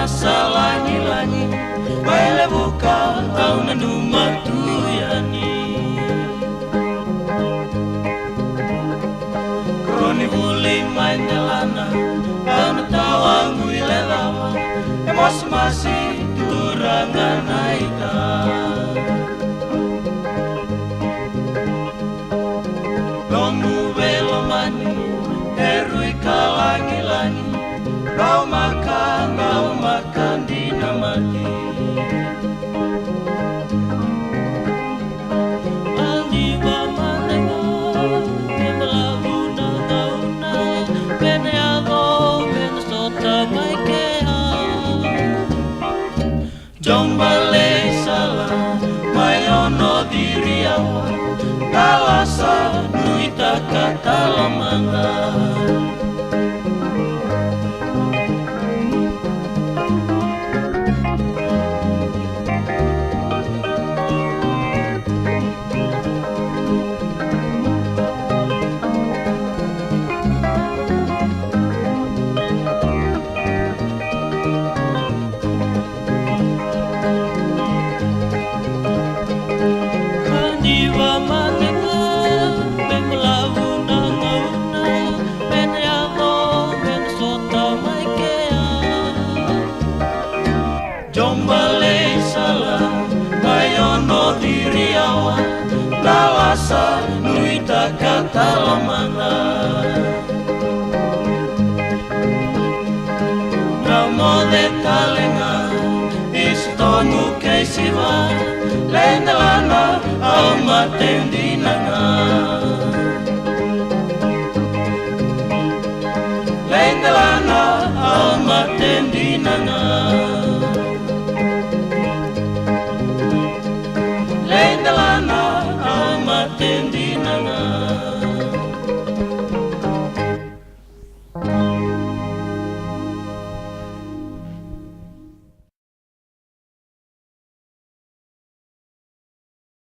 Salangi-langi baile buka au nanuma tuyani kroni huli mainelana au tawangu ilelawa emosi masi turangan aita lomu velomani erui kalangi-langi kau makan dinamati Andi bamanengo Memelabuna gauna Peneago Menesota maikea Jombale salah Mayono diriawa Kalasa nuita kata lamanga Jombale salah Mayono diriawa Lalasa nuita kata lamanga Ramo de talenga Istonu keisiva Lendelana au matendinanga Lendelana au matendinanga